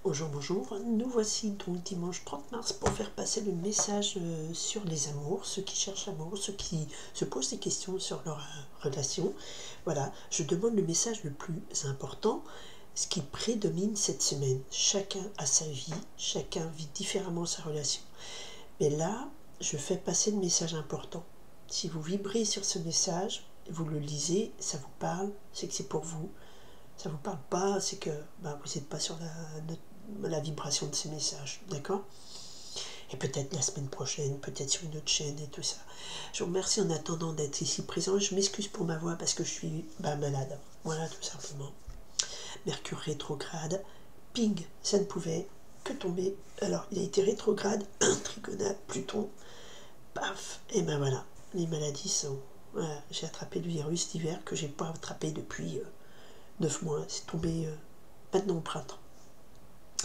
Bonjour, bonjour, nous voici donc dimanche 30 mars pour faire passer le message sur les amours, ceux qui cherchent l'amour, ceux qui se posent des questions sur leur relation. Voilà, je demande le message le plus important, ce qui prédomine cette semaine. Chacun a sa vie, chacun vit différemment sa relation. Mais là, je fais passer le message important. Si vous vibrez sur ce message, vous le lisez, ça vous parle, c'est que c'est pour vous. Ça vous parle pas, c'est que vous n'êtes pas sur la vibration de ces messages, d'accord? Et peut-être la semaine prochaine, peut-être sur une autre chaîne et tout ça. Je vous remercie en attendant d'être ici présent. Je m'excuse pour ma voix parce que je suis malade. Voilà, tout simplement. Mercure rétrograde, ping, ça ne pouvait que tomber. Alors, il a été rétrograde, trigonal, Pluton, paf, et ben voilà. Les maladies sont... Voilà, j'ai attrapé le virus d'hiver que j'ai pas attrapé depuis 9 mois. C'est tombé maintenant au printemps.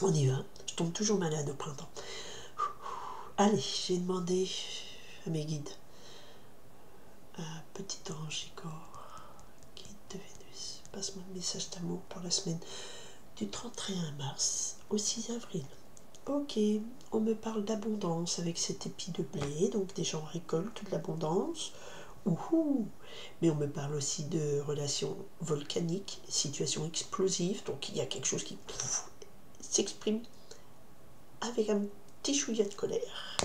On y va. Je tombe toujours malade au printemps. Allez, j'ai demandé à mes guides. Petit ange Igor, guide de Vénus, passe-moi le message d'amour pour la semaine du 31 mars au 6 avril. Ok, on me parle d'abondance avec cet épi de blé, donc des gens récoltent de l'abondance. Ouhou. Mais on me parle aussi de relations volcaniques, situations explosives, donc il y a quelque chose qui s'exprime avec un petit chouïa de colère.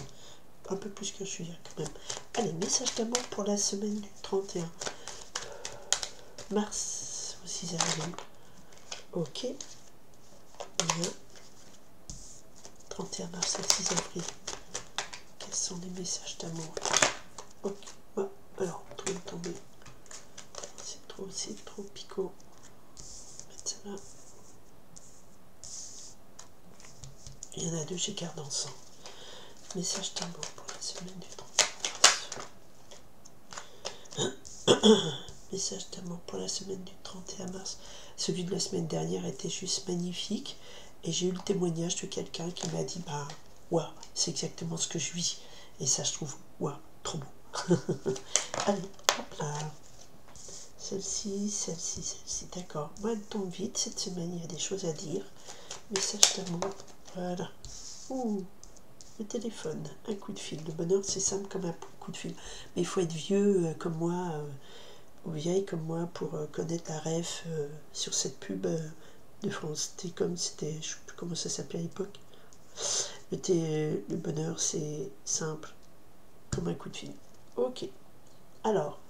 Un peu plus qu'un chouïa quand même. Allez, message d'amour pour la semaine du 31 mars au 6 avril. Ok. Bien. 31 mars au 6 avril. Quels sont les messages d'amour? Ok. Ouais. Alors, tout est tombé. C'est trop picot. Mettre ça là. Il y en a deux, j'ai garde ensemble. Message d'amour pour la semaine du 31 mars. Message d'amour pour la semaine du 31 mars. Celui de la semaine dernière était juste magnifique. Et j'ai eu le témoignage de quelqu'un qui m'a dit waouh, c'est exactement ce que je vis. Et ça, je trouve waouh, trop beau. Allez, hop là. Celle-ci, d'accord. Moi, elle tombe vite cette semaine, il y a des choses à dire. Message d'amour, voilà. Ouh, le téléphone, un coup de fil. Le bonheur, c'est simple comme un coup de fil. Mais il faut être vieux comme moi, ou vieille comme moi, pour connaître la ref sur cette pub de France Télécom. C'était, je ne sais plus comment ça s'appelait à l'époque. Le bonheur, c'est simple comme un coup de fil. Ok. Alors,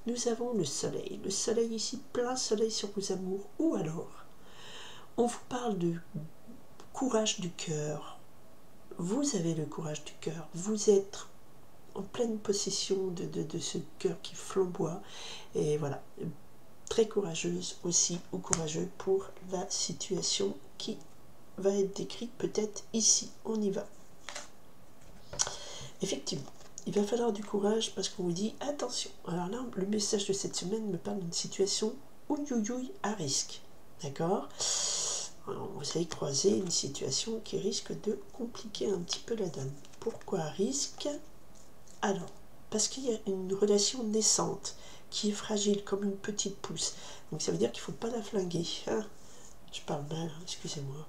nous avons le soleil. Le soleil ici, plein soleil sur vos amours. Ou alors, on vous parle de courage du cœur. Vous avez le courage du cœur. Vous êtes en pleine possession de ce cœur qui flamboie. Et voilà, très courageuse aussi, ou courageux pour la situation qui va être décrite peut-être ici. On y va. Effectivement, il va falloir du courage parce qu'on vous dit attention. Alors là, le message de cette semaine me parle d'une situation ouïouïouï à risque. D'accord? Vous allez croiser une situation qui risque de compliquer un petit peu la donne. Pourquoi risque? Alors, parce qu'il y a une relation naissante qui est fragile comme une petite pousse. Donc ça veut dire qu'il ne faut pas la flinguer. Hein, je parle mal, hein, excusez-moi.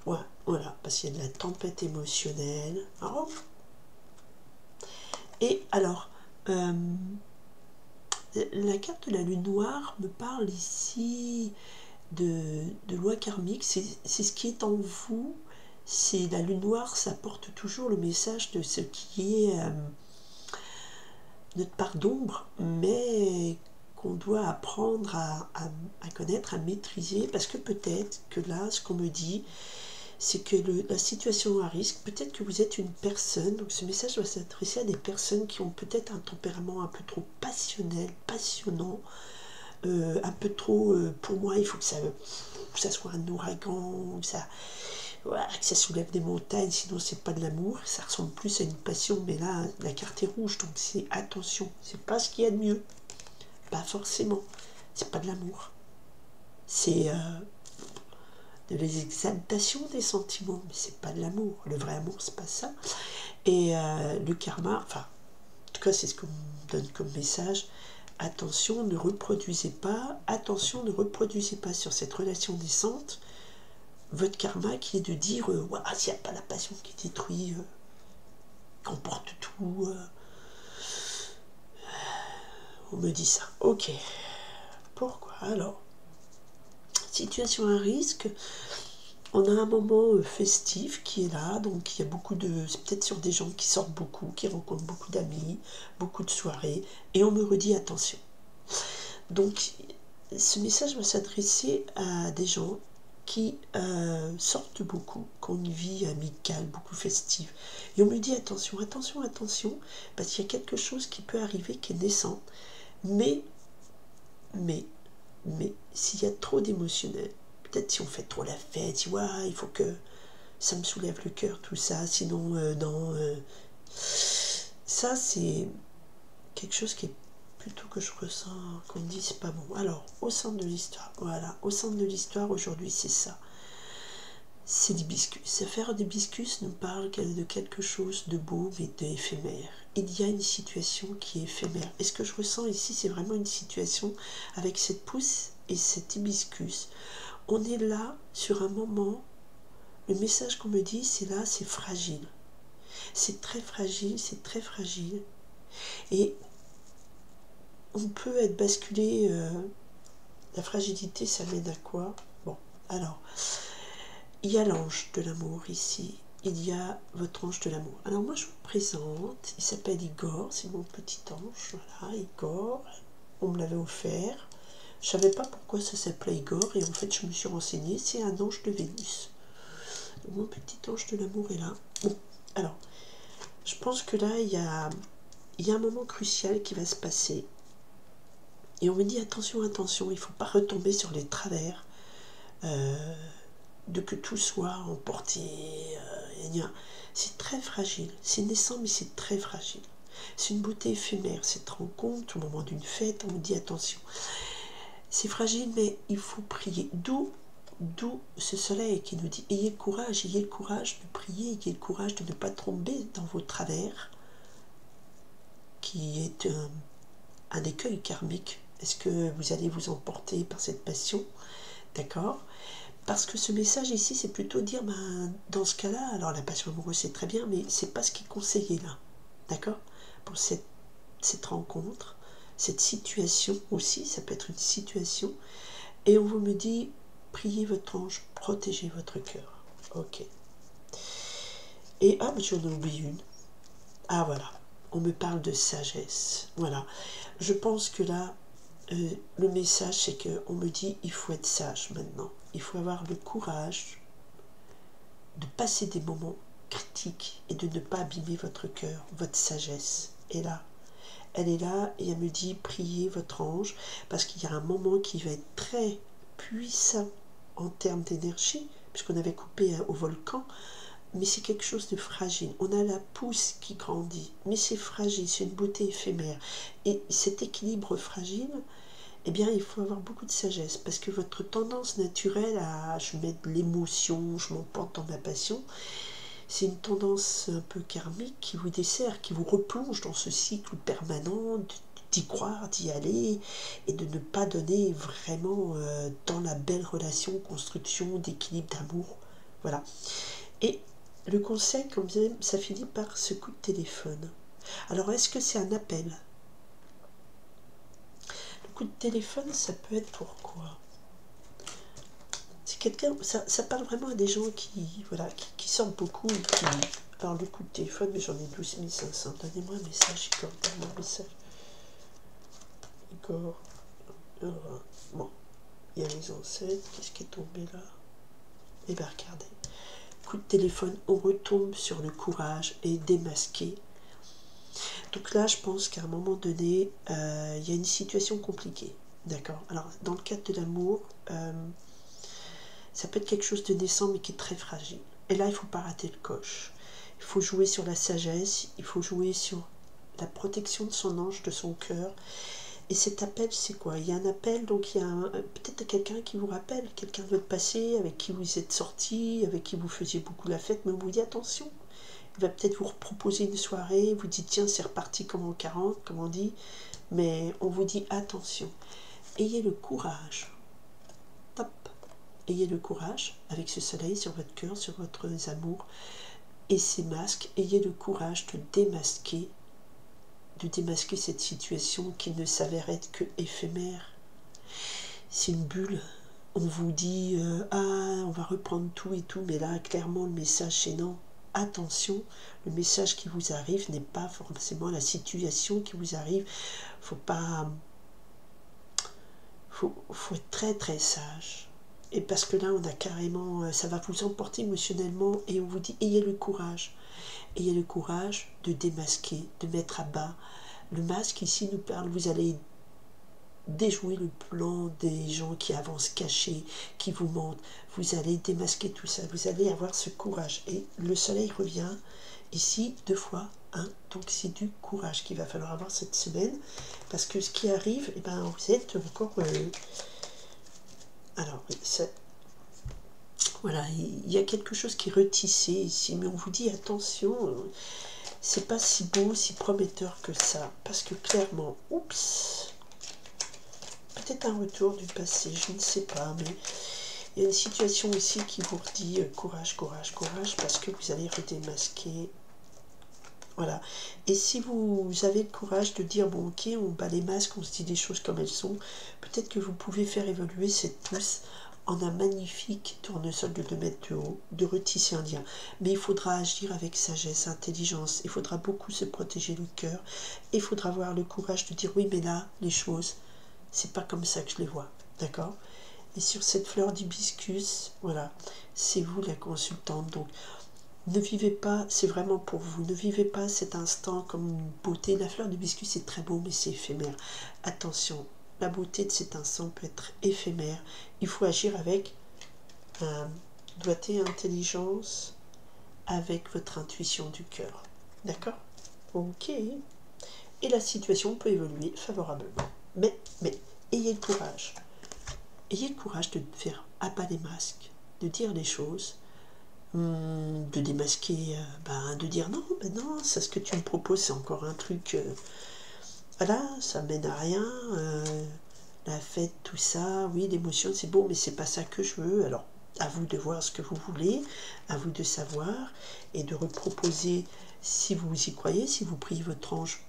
Ouais, voilà, parce qu'il y a de la tempête émotionnelle. Oh. Et alors, la carte de la lune noire me parle ici de loi karmique. C'est ce qui est en vous. C'est la lune noire, ça porte toujours le message de ce qui est notre part d'ombre, mais qu'on doit apprendre à connaître, à maîtriser, parce que peut-être que là, ce qu'on me dit, c'est que la situation à risque, peut-être que vous êtes une personne, donc ce message doit s'adresser à des personnes qui ont peut-être un tempérament un peu trop passionnel, passionnant, un peu trop, pour moi, il faut que ça soit un ouragan, voilà, que ça soulève des montagnes, sinon c'est pas de l'amour, ça ressemble plus à une passion, mais là, la carte est rouge, donc c'est attention, c'est pas ce qu'il y a de mieux, pas forcément, c'est pas de l'amour, c'est de l'exaltation des sentiments, mais c'est pas de l'amour, le vrai amour c'est pas ça, et le karma, enfin, en tout cas c'est ce qu'on me donne comme message, attention, ne reproduisez pas sur cette relation naissante votre karma qui est de dire ouah, s'il n'y a pas la passion qui détruit, qui emporte tout. On me dit ça. Ok. Pourquoi alors? Situation à risque. On a un moment festif qui est là, donc il y a beaucoup de... C'est peut-être sur des gens qui sortent beaucoup, qui rencontrent beaucoup d'amis, beaucoup de soirées, et on me redit attention. Donc ce message va s'adresser à des gens qui sortent beaucoup, qui ont une vie amicale, beaucoup festive. Et on me dit attention, attention, attention, parce qu'il y a quelque chose qui peut arriver qui est naissant, mais, s'il y a trop d'émotionnel, peut-être si on fait trop la fête, si ouais, il faut que ça me soulève le cœur, tout ça, sinon, non. Ça, c'est quelque chose qui est plutôt que je ressens, qu'on me dit c'est pas bon. Alors, au centre de l'histoire, voilà, au centre de l'histoire, aujourd'hui, c'est ça. C'est l'hibiscus. L'affaire d'hibiscus nous parle de quelque chose de beau, mais d'éphémère. Il y a une situation qui est éphémère. Et ce que je ressens ici, c'est vraiment une situation avec cette pousse et cet hibiscus. On est là sur un moment, le message qu'on me dit, c'est là, c'est fragile. C'est très fragile, c'est très fragile. Et on peut être basculé, la fragilité, ça mène à quoi? Bon, alors, il y a l'ange de l'amour ici, il y a votre ange de l'amour. Alors moi je vous présente, il s'appelle Igor, c'est mon petit ange, voilà, Igor, on me l'avait offert. Je ne savais pas pourquoi ça s'appelait Igor, et en fait je me suis renseignée, c'est un ange de Vénus. Donc, mon petit ange de l'amour est là. Bon, alors, je pense que là, il y a un moment crucial qui va se passer. Et on me dit, attention, attention, il ne faut pas retomber sur les travers, de que tout soit emporté. C'est très fragile. C'est naissant, mais c'est très fragile. C'est une beauté éphémère, cette rencontre, au moment d'une fête, on me dit, attention. C'est fragile, mais il faut prier. D'où ce soleil qui nous dit, ayez le courage de prier, ayez le courage de ne pas tomber dans vos travers, qui est un écueil karmique. Est-ce que vous allez vous emporter par cette passion? D'accord? Parce que ce message ici, c'est plutôt dire, ben, dans ce cas-là, alors la passion amoureuse, c'est très bien, mais c'est pas ce qui est conseillé là. D'accord? Pour cette rencontre, cette situation aussi, ça peut être une situation, et on vous me dit, priez votre ange, protégez votre cœur. Ok. Et ah, mais j'en ai oublié une. Ah voilà, on me parle de sagesse. Voilà. Je pense que là, le message, c'est qu'on me dit, il faut être sage maintenant. Il faut avoir le courage de passer des moments critiques et de ne pas abîmer votre cœur, votre sagesse. Et là, elle est là et elle me dit, priez votre ange, parce qu'il y a un moment qui va être très puissant en termes d'énergie, puisqu'on avait coupé au volcan, mais c'est quelque chose de fragile. On a la pousse qui grandit, mais c'est fragile, c'est une beauté éphémère. Et cet équilibre fragile, eh bien, il faut avoir beaucoup de sagesse, parce que votre tendance naturelle à je mets de l'émotion, je m'emporte dans ma passion, c'est une tendance un peu karmique qui vous dessert, qui vous replonge dans ce cycle permanent d'y croire, d'y aller, et de ne pas donner vraiment dans la belle relation, construction, d'équilibre, d'amour. Voilà. Et le conseil, comme ça finit par ce coup de téléphone. Alors, est-ce que c'est un appel? Le coup de téléphone, ça peut être pourquoi? C'est quelqu'un, ça parle vraiment à des gens qui, voilà, qui sortent beaucoup et qui... Alors, le coup de téléphone, mais j'en ai 12 500. Donnez-moi un message, Igor, donne-moi un message. Igor. Bon, il y a les ancêtres. Qu'est-ce qui est tombé là? Eh bien, regardez. Coup de téléphone, on retombe sur le courage et démasquer. Donc là, je pense qu'à un moment donné, il y a une situation compliquée. D'accord? Alors, dans le cadre de l'amour, ça peut être quelque chose de naissant, mais qui est très fragile. Et là, il ne faut pas rater le coche. Il faut jouer sur la sagesse, il faut jouer sur la protection de son ange, de son cœur. Et cet appel, c'est quoi? Il y a un appel, donc il y a peut-être quelqu'un qui vous rappelle, quelqu'un de votre passé, avec qui vous êtes sorti, avec qui vous faisiez beaucoup la fête, mais on vous dit attention. Il va peut-être vous proposer une soirée, vous dit tiens, c'est reparti comme en 40, comme on dit, mais on vous dit attention. Ayez le courage. Top. ayez le courage, avec ce soleil sur votre cœur, sur votre amour, et ces masques, ayez le courage de démasquer cette situation qui ne s'avère être que éphémère. C'est une bulle. On vous dit ah, on va reprendre tout et tout, mais là clairement le message c'est non. Attention, le message qui vous arrive n'est pas forcément la situation qui vous arrive. Faut être très très sage. Et parce que là on a carrément, ça va vous emporter émotionnellement, et on vous dit ayez le courage de démasquer, de mettre à bas. Le masque ici nous parle, vous allez déjouer le plan des gens qui avancent cachés, qui vous mentent. Vous allez démasquer tout ça, vous allez avoir ce courage. Et le soleil revient ici 2 fois, hein, donc c'est du courage qu'il va falloir avoir cette semaine, parce que ce qui arrive, eh ben, vous êtes encore... alors, voilà, il y a quelque chose qui est retissé ici, mais on vous dit attention, c'est pas si beau, si prometteur que ça, parce que clairement, oups, peut-être un retour du passé, je ne sais pas, mais il y a une situation ici qui vous redit courage, courage, courage, parce que vous allez redémasquer. Voilà. Et si vous avez le courage de dire, bon ok, on bat les masques, on se dit les choses comme elles sont, peut-être que vous pouvez faire évoluer cette pousse en un magnifique tournesol de 2 mètres de haut, de retisser un lien. Mais il faudra agir avec sagesse, intelligence, il faudra beaucoup se protéger le cœur, et il faudra avoir le courage de dire, oui mais là, les choses, c'est pas comme ça que je les vois, d'accord? Et sur cette fleur d'hibiscus, voilà, c'est vous la consultante, donc ne vivez pas, c'est vraiment pour vous, ne vivez pas cet instant comme une beauté. La fleur d'hibiscus c'est très beau, mais c'est éphémère. Attention, la beauté de cet instant peut être éphémère. Il faut agir avec doigté et intelligence, avec votre intuition du cœur. D'accord? Ok. Et la situation peut évoluer favorablement. Mais, ayez le courage. Ayez le courage de faire abat les masques, de dire les choses, de démasquer, de dire non, ça ce que tu me proposes c'est encore un truc, voilà, ça mène à rien, la fête, tout ça, oui, l'émotion c'est beau, mais c'est pas ça que je veux. Alors à vous de voir ce que vous voulez, à vous de savoir, et de reproposer, si vous y croyez, si vous priez votre ange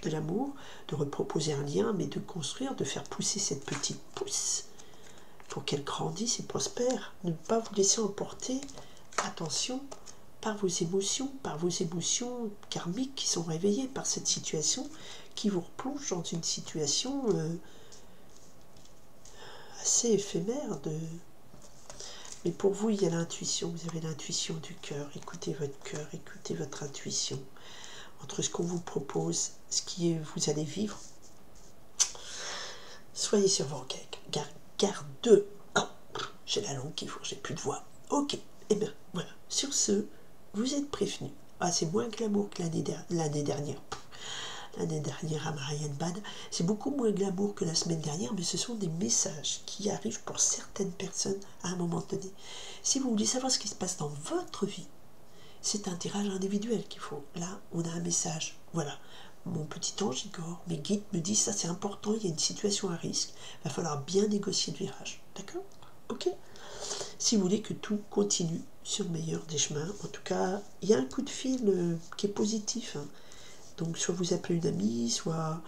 de l'amour, de reproposer un lien, mais de construire, de faire pousser cette petite pousse pour qu'elle grandisse et prospère. Ne pas vous laisser emporter, attention, par vos émotions karmiques qui sont réveillées par cette situation, qui vous replonge dans une situation assez éphémère. Mais pour vous, il y a l'intuition, vous avez l'intuition du cœur, écoutez votre intuition. Entre ce qu'on vous propose, ce qui est, vous allez vivre, soyez sur vos garde. Oh, j'ai la langue qui fourche, j'ai plus de voix. Ok, et bien voilà. Sur ce, vous êtes prévenus. Ah, c'est moins glamour que l'année dernière. L'année dernière à Marianne Bad, c'est beaucoup moins glamour que la semaine dernière, mais ce sont des messages qui arrivent pour certaines personnes à un moment donné. Si vous voulez savoir ce qui se passe dans votre vie, c'est un tirage individuel qu'il faut. Là, on a un message. Voilà. Mon petit ange Igor, mes guides me disent ça c'est important, il y a une situation à risque, il va falloir bien négocier le virage. D'accord? Ok? Si vous voulez que tout continue sur le meilleur des chemins, en tout cas, il y a un coup de fil qui est positif. Hein. Donc, soit vous appelez une amie, soit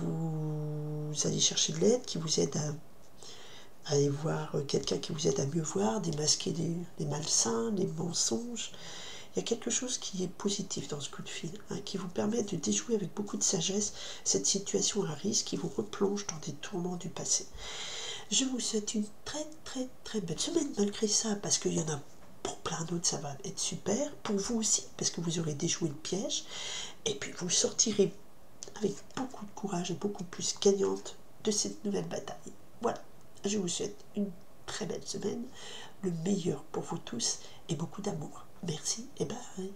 vous allez chercher de l'aide qui vous aide à aller voir quelqu'un qui vous aide à mieux voir, démasquer les malsains, les mensonges. Il y a quelque chose qui est positif dans ce coup de fil, hein, qui vous permet de déjouer avec beaucoup de sagesse cette situation à risque qui vous replonge dans des tourments du passé. Je vous souhaite une très très très belle semaine malgré ça, parce qu'il y en a pour plein d'autres, ça va être super. Pour vous aussi, parce que vous aurez déjoué le piège. Et puis vous sortirez avec beaucoup de courage et beaucoup plus gagnante de cette nouvelle bataille. Voilà, je vous souhaite une très belle semaine, le meilleur pour vous tous et beaucoup d'amour. Merci et bye.